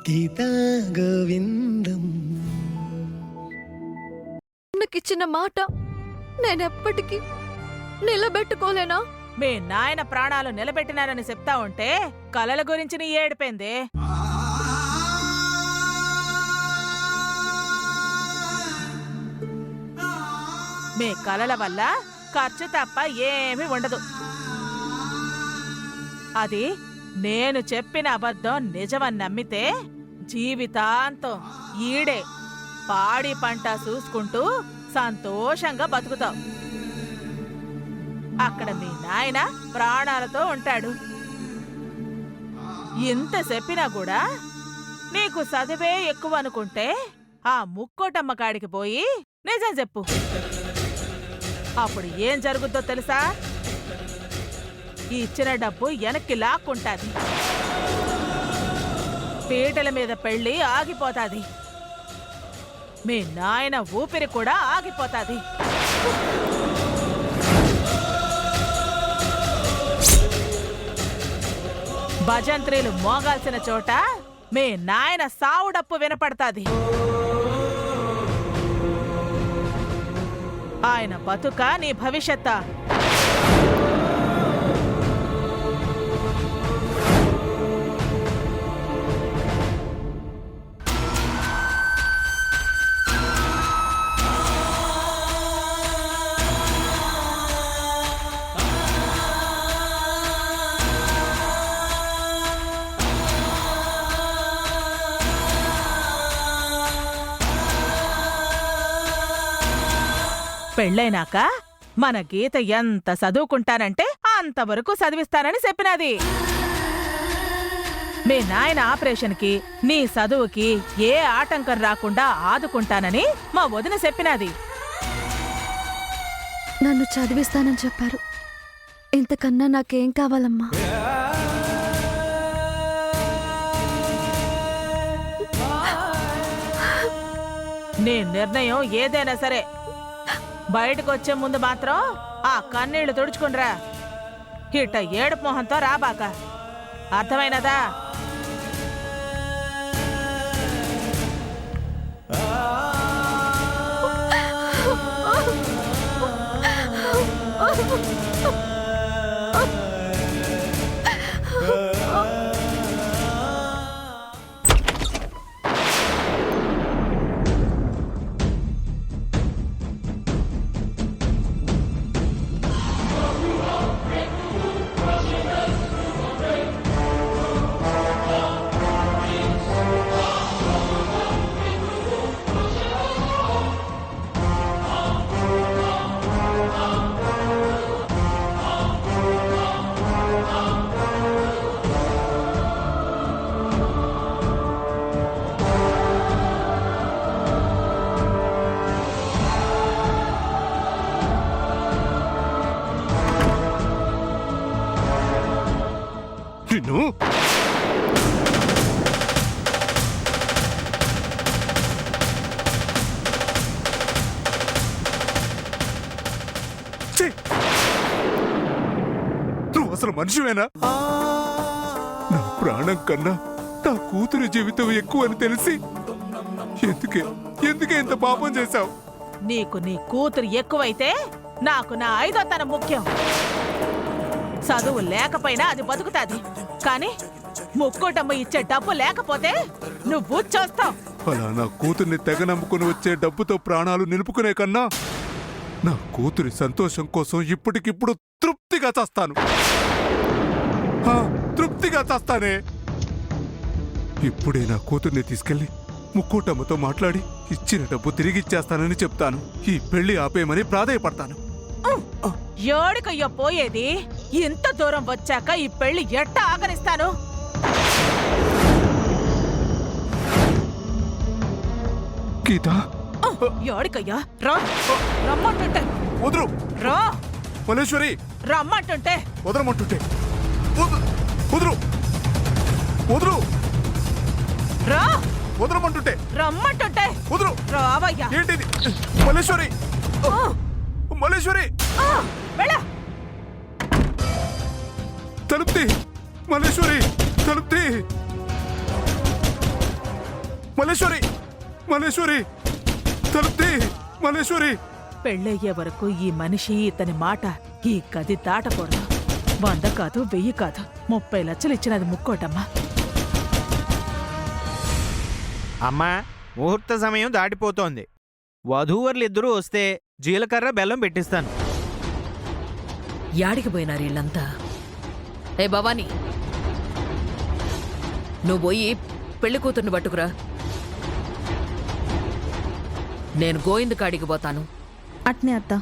గీతా గోవిందం. నాకిచ్చిన మాట నేనెప్పటికీ నిలబెట్టుకోలేనా? మీ నాయన ప్రాణాలు నిలబెట్టినారని చెప్తా ఉంటే కలల గురించి నీ ఏడిపోయింది. మీ కలల వల్ల ఖర్చు తప్ప ఏమీ ఉండదు. అది నేను చెప్పిన అబద్ధం నిజమని నమ్మితే జీవితాంతం ఈడే పాడి పంట చూసుకుంటూ సంతోషంగా బతుకుతావు. అక్కడ మీ నాయన ప్రాణాలతో ఉంటాడు. ఇంత చెప్పినా కూడా నీకు చదివే ఎక్కువ అనుకుంటే ఆ ముక్కోటమ్మ కాడికి పోయి నిజం చెప్పు. అప్పుడు ఏం జరుగుద్దో తెలుసా? ఇచ్చిన డబ్బు వెనక్కి లాక్కుంటాది. పీటల మీద పెళ్లి ఆగిపోతాది. మీ నాయన ఊపిరి కూడా ఆగిపోతాది. భజంత్రీలు మోగాల్సిన చోట మీ నాయన సావుడప్పు వినపడతాది. ఆయన బతుక నీ భవిష్యత్తా? పెళ్ళైనాక మన గీత ఎంత చదువుకుంటానంటే అంతవరకు చదివిస్తానని చెప్పినది. మీ నాయన ఆపరేషన్కి నీ చదువుకి ఏ ఆటంకం రాకుండా ఆదుకుంటానని మా వదిన చెప్పినది. నన్ను చదివిస్తానని చెప్పారు. ఇంతకన్నా నాకేం కావాలమ్మా? నీ నిర్ణయం ఏదైనా సరే బయటకొచ్చే ముందు మాత్రం ఆ కన్నీళ్లు తుడుచుకునిరా. ఇట్ట ఏడుపు మొహంతో రాబాక. అర్థమైనదా? నువ్వు అసలు మనిషివేనా? నా ప్రాణం కన్నా నా కూతురి జీవితం ఎక్కువ అని తెలిసి ఎందుకే ఇంత పాపం చేశావు? నీకు నీ కూతురు ఎక్కువైతే నాకు నా 5వ తనం ముఖ్యం. చదువు లేకపోయినా అది బతుకుతాది. కానీ ముక్కోటమ్మ ఇచ్చే డబ్బు లేకపోతే నువ్వు చూస్తావు. అలా నా కూతుర్ని తెగ నమ్ముకుని వచ్చే డబ్బుతో ప్రాణాలు నిలుపుకునే కన్నా నా కూతురి సంతోషం కోసం ఇప్పటికిప్పుడు తృప్తిగా చస్తాను. తృప్తిగా చస్తానే. ఇప్పుడే నా కూతుర్ని తీసుకెళ్లి ముక్కోటమ్మతో మాట్లాడి ఇచ్చిన డబ్బు తిరిగిచ్చేస్తానని చెప్తాను. ఈ పెళ్లి ఆపేయమని ప్రాధేయపడతాను. ఏడికయ్యో పోయేది? ఇంత దూరం వచ్చాక ఈ పెళ్లి ఎట్ట ఆగనిస్తాను? గీత, ఏడికయ్యా? రా, రమ్మంటుంటే. వదులు. రా మల్లేశ్వరి, రమ్మంటుంటే. వదలమంటుంటే. వదులు. వదులు. రా, వదలమంటుంటే. రమ్మంటుంటే. వదులు. రావయ్యా. ఏంటిది? మల్లేశ్వరి, మల్లేశ్వరి, తలుపుతి. మల్లేశ్వరి, తలుపుతి. మల్లేశ్వరి మల్లేశ్వరి తలుపుతీ మల్లేశ్వరి. పెళ్ళయ్యే వరకు ఈ మనిషి ఇతని మాట ఈ గది దాటకూడదు. 100 కాదు 1000 కాదు 30 లక్షలు ఇచ్చినది ముక్కోటమ్మా. అమ్మా, ముహూర్త సమయం దాటిపోతోంది. వధూవరులిద్దరూ వస్తే జీలకర్ర బెల్లం పెట్టిస్తాను. యాడికి పోయినారు వీళ్ళంతా? ఏ భవానీ, నువ్వు పోయి పెళ్లి కూతుర్ని పట్టుకురా. నేను గోవింద్ కాడికి పోతాను. అట్నే అత్త.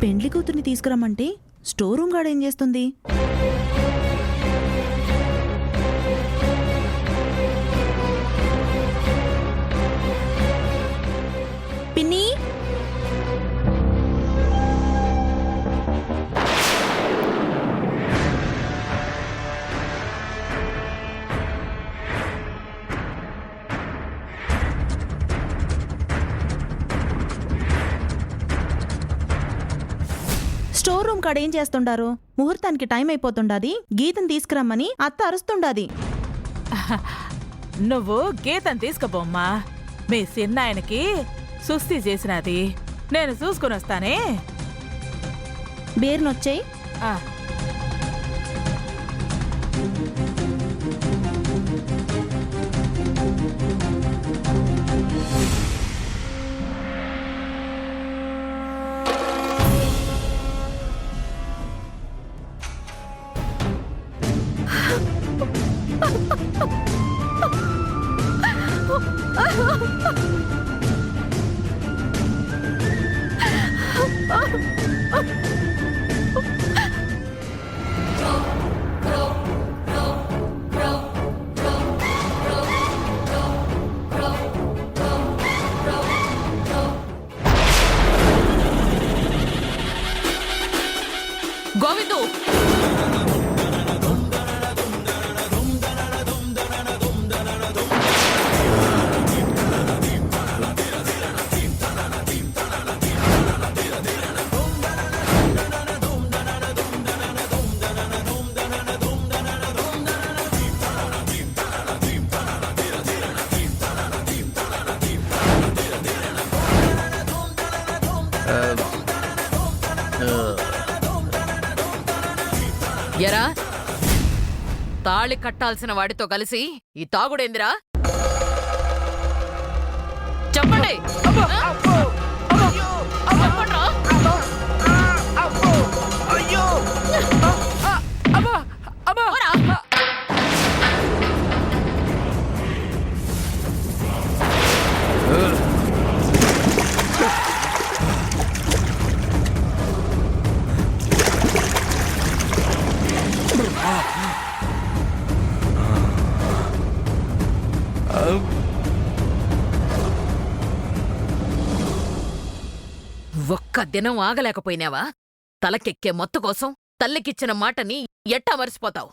పెండ్లి కూతుర్ని తీసుకురమ్మంటే స్టోర్ రూమ్ గాడు ఏం చేస్తుంది? పిన్ని, స్టోర్ రూమ్ కాడ ఏం చేస్తుండారు? ముహూర్తానికి టైం అయిపోతుండాది. గీతను తీసుకురమ్మని అత్త అరుస్తుండాది. నువ్వు గీతను తీసుకుపోమ్మా. మీ చిన్నాయనకి సుస్థి చేసినది నేను చూసుకుని వస్తానే. బేర్నొచ్చాయి. ఆ, గోవిందు, ఎరా తాళి కట్టాల్సిన వాడితో కలిసి ఈ తాగుడేందిరా? చెప్పండి. చెప్పండ్రా. పోరా. ఒక్క దినం ఆగలేకపోయినావా? తలకెక్కే మొత్త కోసం తల్లికిచ్చిన మాటని ఎట్టా మరిసిపోతావు?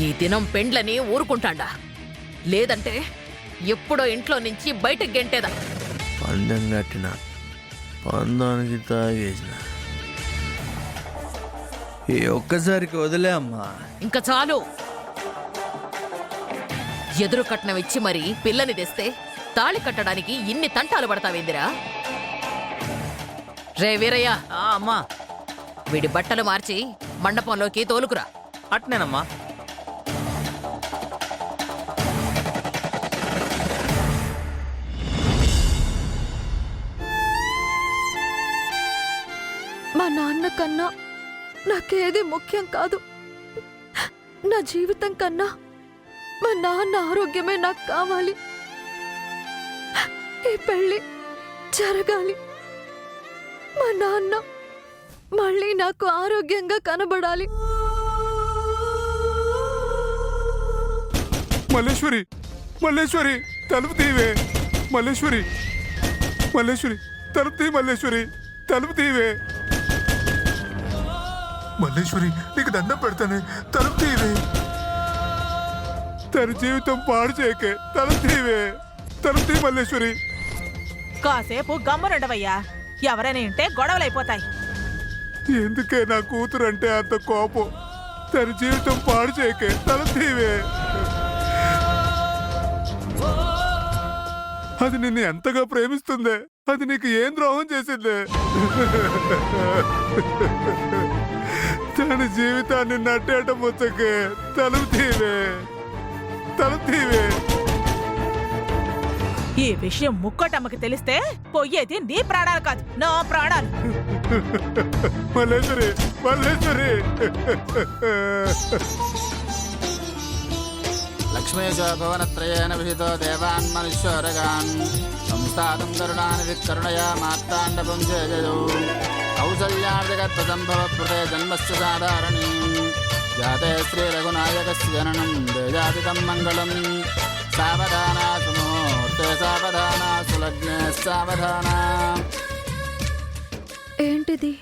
ఈ దినం పెండ్లని ఊరుకుంటాండా, లేదంటే ఎప్పుడో ఇంట్లో నుంచి బయటకు గెంటేదా. పందెం కట్టిన పందానికి తాగేసిన ఈ ఒక్కసారికి వదిలే అమ్మా. ఇంకా చాలు. ఎదురు కట్నం ఇచ్చి మరి పిల్లని తెస్తే తాళి కట్టడానికి ఇన్ని తంటాలు పడతావేందిరా? రే వీరయ్య, అమ్మా, వీడి బట్టలు మార్చి మండపంలోకి తోలుకురా. అట్నేనమ్మా. మా నాన్న కన్నా నాకేది ముఖ్యం కాదు. నా జీవితం కన్నా మా నాన్న ఆరోగ్యమే నాకు కావాలి. ఈ పెళ్లి జరగాలి. మా నాన్న మళ్ళీ నాకు ఆరోగ్యంగా కనబడాలి. మల్లేశ్వరి మల్లేశ్వరి తలుపు తీవే మల్లేశ్వరి మల్లేశ్వరి తలుపు తీ మల్లేశ్వరి తలుపు తీవే మల్లేశ్వరి నీకు దండం పెడతానే తలుపు తీవే తన జీవితం పాడు చేయకే తలుపు తీవే తలుపు తీ మల్లేశ్వరి కాసేపు గమ్మునుండవయ్యా, ఎవరైనా ఇంటే గొడవలైపోతాయి. ఎందుకే నా కూతురు అంటే అంత కోపం? తన జీవితం పాడు చేయకే తలుపు తీవే. అది నిన్ను ఎంతగా ప్రేమిస్తుందే, అది నీకు ఏం ద్రోహం చేసిందే? తన జీవితాన్ని నట్టేట ముచ్చకే తలుపు తీవే తలుపు తీవే. ఈ విషయం ముక్కోటమ్మకి తెలిస్తే పొయ్యేది నీ ప్రాణాలు కాదు, నా ప్రాణాలు. మల్లేశ్వరి మల్లేశ్వరి లక్ష్మీశో భువనత్రయేణ విహితో దేవాన్ మనుష్యోరగాన్ సంస్థాతం కరుణానిధి కరుణయా మార్తాండపం చేజయౌ కౌసల్యార్జగత్వ సంభవ కృతే జన్మస్య సాధారణీం జాతే శ్రీ రఘునాయకస్య జననం దేజాతితం మంగళం సావధానా సుముహూర్తే సావధానా సులగ్నే సావధానా. ఏంటిది?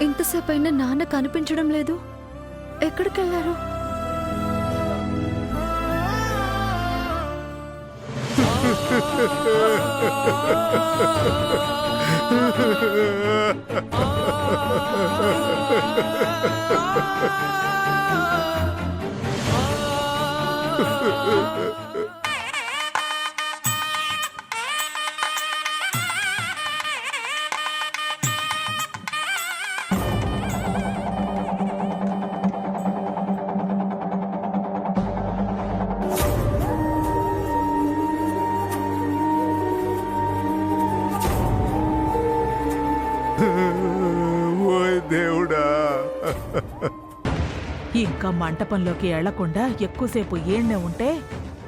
ఇంతసేపు అయినా నాన్న కనిపించడం లేదు. ఎక్కడికెళ్లారు? దేవుడా, ఇంకా మంటపంలోకి వెళ్లకుండా ఎక్కువసేపు ఏడ్నే ఉంటే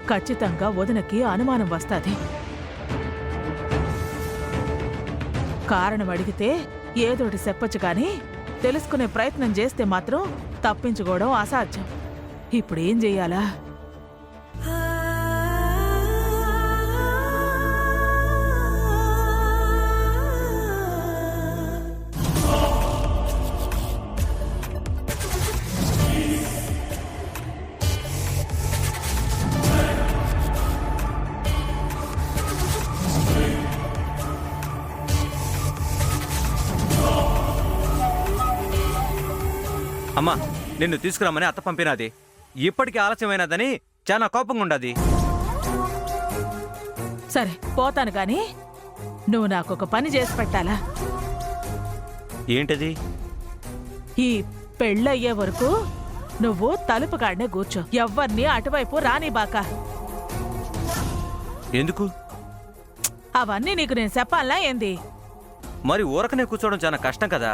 ఖచ్చితంగా వదినకి అనుమానం వస్తాది. కారణం అడిగితే ఏదోటి చెప్పొచ్చు కానీ తెలుసుకునే ప్రయత్నం చేస్తే మాత్రం తప్పించుకోవడం అసాధ్యం. ఇప్పుడేం చెయ్యాలా? అమ్మా, నిన్ను తీసుకురామని అత్త పంపినది. ఇప్పటికీ ఆలస్యమైనదని చాలా కోపంగా ఉండదు. సరే పోతాను గాని నువ్వు నాకొక పని చేసి పెట్టాలా? ఏంటది? ఈ పెళ్ళయ్యే వరకు నువ్వు తలుపు కాడనే కూర్చో, ఎవ్వర్ని అటువైపు రానిబాక. ఎందుకు? అవన్నీ నీకు నేను చెప్పాలా ఏంది? మరి ఊరకనే కూర్చోవడం చాలా కష్టం కదా.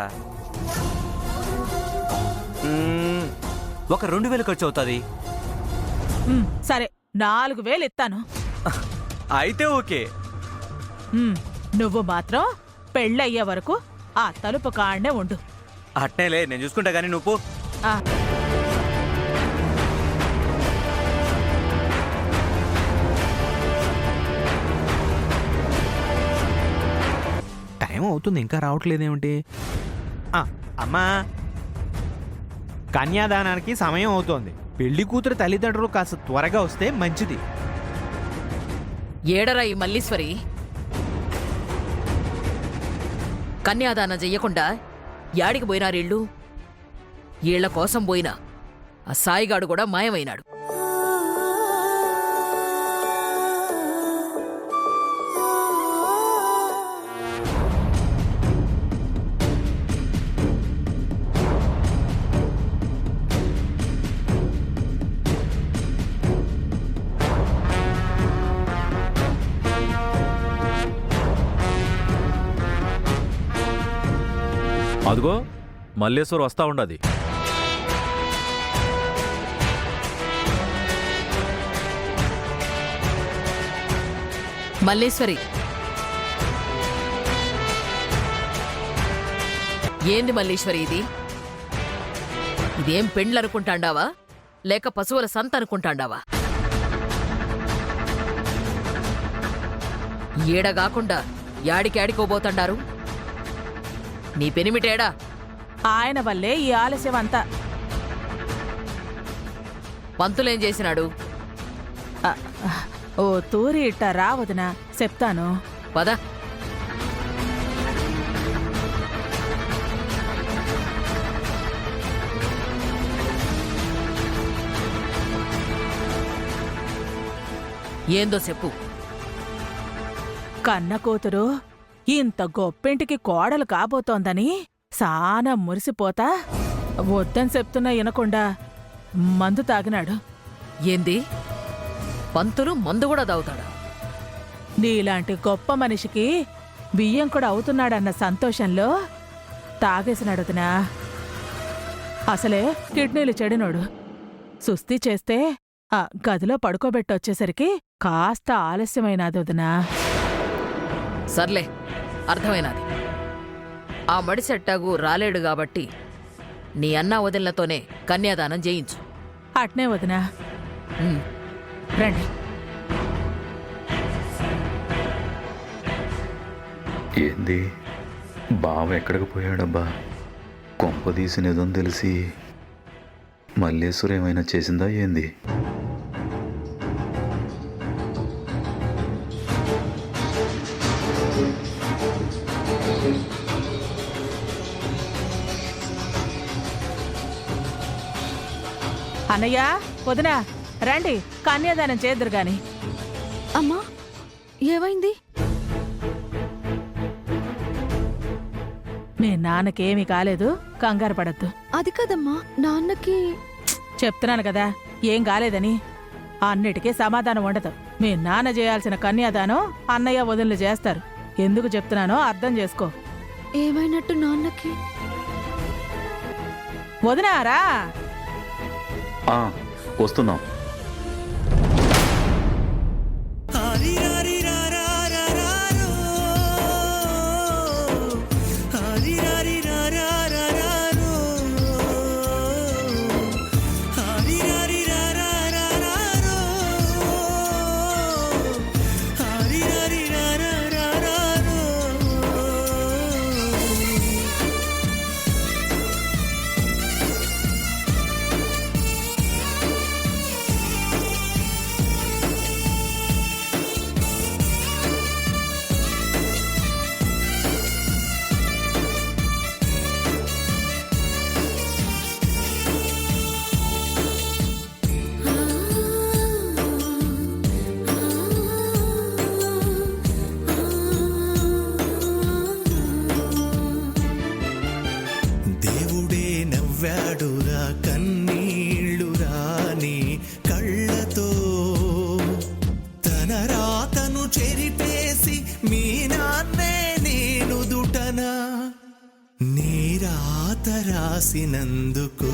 ఒక 2000 ఖర్చు అవుతుంది. సరే 4000 ఇస్తాను. అయితే ఓకే. నువ్వు మాత్రం పెళ్ళయ్యే వరకు ఆ తలుపు కాడనే ఉండు. అట్నేలే, నేను చూసుకుంటా గానీ నువ్వు. టైం అవుతుంది, ఇంకా రావట్లేదేమిటి? అమ్మా, కన్యాదానానికి సమయం అవుతోంది. పెళ్లి కూతురు తల్లిదండ్రులు కాస్త త్వరగా వస్తే మంచిది. ఏడరా ఈ మల్లీశ్వరి, కన్యాదానం చెయ్యకుండా యాడికి పోయినారీళ్ళు? ఈళ్ల కోసం పోయినా ఆ సాయిగాడు కూడా మాయమైనాడు. అదిగో మల్లేశ్వర్ వస్తా ఉండది. మల్లేశ్వరి, ఏంది మల్లేశ్వరి ఇది? ఇదేం పెండ్లనుకుంటాండావా లేక పశువుల సంత అనుకుంటాండావా? ఏడగాకుండా యాడికాడికోబోతండారు? నీ పెనిమిటేడా? ఆయన వల్లే ఈ ఆలస్యం అంతా. పంతులేం చేసినాడు? ఆ, ఓ తూరి ఇట్ట రావదునా, చెప్తాను. పద. ఏందో చెప్పు. కన్న కూతురు ఇంత గొప్పింటికి కోడలు కాబోతోందని సానా మురిసిపోతా వద్దని చెప్తున్నా వినకుండా మందు తాగినాడు. ఏంది? పంతులు మందు కూడా తాగుతాడా? నీలాంటి గొప్ప మనిషికి బియ్యం కూడా అవుతున్నాడన్న సంతోషంలో తాగేసినాడుదినా. అసలే కిడ్నీలు చెడినోడు. సుస్థి చేస్తే ఆ గదిలో పడుకోబెట్టొచ్చేసరికి కాస్త ఆలస్యమైనాది వదినా. సర్లే, అర్థమైనాది. ఆ మడిసెట్టాగు రాలేడు కాబట్టి నీ అన్నా వదినలతోనే కన్యాదానం చేయించు. అట్నే వదినా. ఉమ్. రండి. ఏంది బావ ఎక్కడికి పోయాడబ్బా? కొంపదీసి నిజం తెలిసి మల్లేశ్వరం ఏమైనా చేసిందా ఏంది? అన్నయ్య, వదినా రండి, కన్యాదానం చేద్దురు గాని. అమ్మా, ఏమైంది? మీ నాన్నకేమీ కాలేదు, కంగారు పడద్దు. అది కదమ్మా, నాన్నకి. చెప్తున్నాను కదా ఏం కాలేదని. అన్నిటికీ సమాధానం ఉండదు. మీ నాన్న చేయాల్సిన కన్యాదానం అన్నయ్య వదినలు చేస్తారు. ఎందుకు చెప్తున్నానో అర్థం చేసుకో. ఏమైనట్టు నాన్నకి? వదినారా? వస్తున్నాం. నవ్వాడురా కన్నీళ్లు రాని కళ్ళతో, తన రాతను చెరిపేసి మీ నాన్నే నేను దుటనా, నీ రాత రాసినందుకు.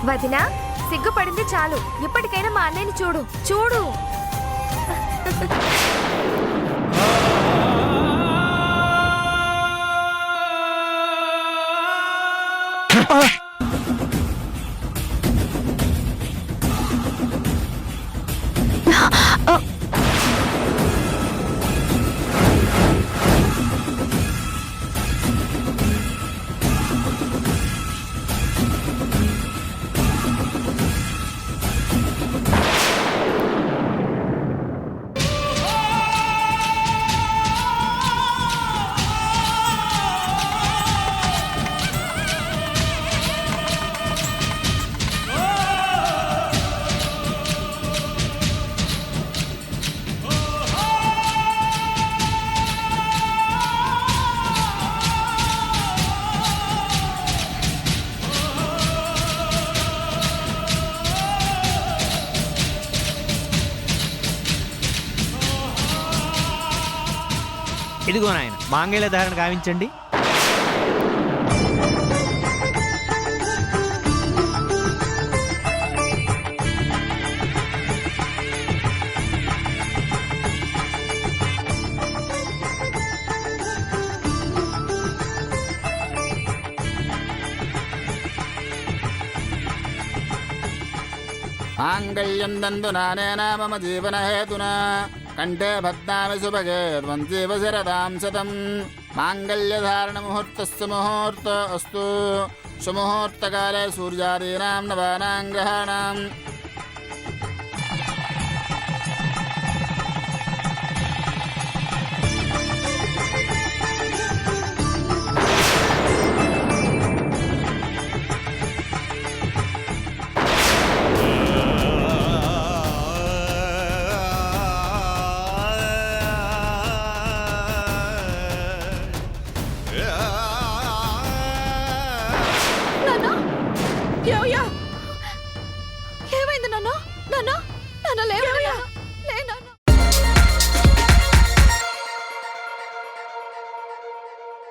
వదినా, సిగ్గుపడింది చాలు. ఇప్పటికైనా మా అన్నయ్యని చూడు చూడు. ఇదిగో నాయన మాంగళ్య ధారణ గావించండి. మాంగళ్యం దందునానేన మమ జీవనహేతునా కంఠే బధ్నామి సుభగే త్వం జీవ శరదాం శతం. మాంగళ్యధారణ ముహూర్తస్సు ముహూర్త అస్తు. సుముహూర్తకాలే సూర్యాదీనాం నవానాం గ్రహాణాం నాన్నా ఏమయ్యా ఏమైంది నాన్న నాన్న నాన్న లేవయ్యా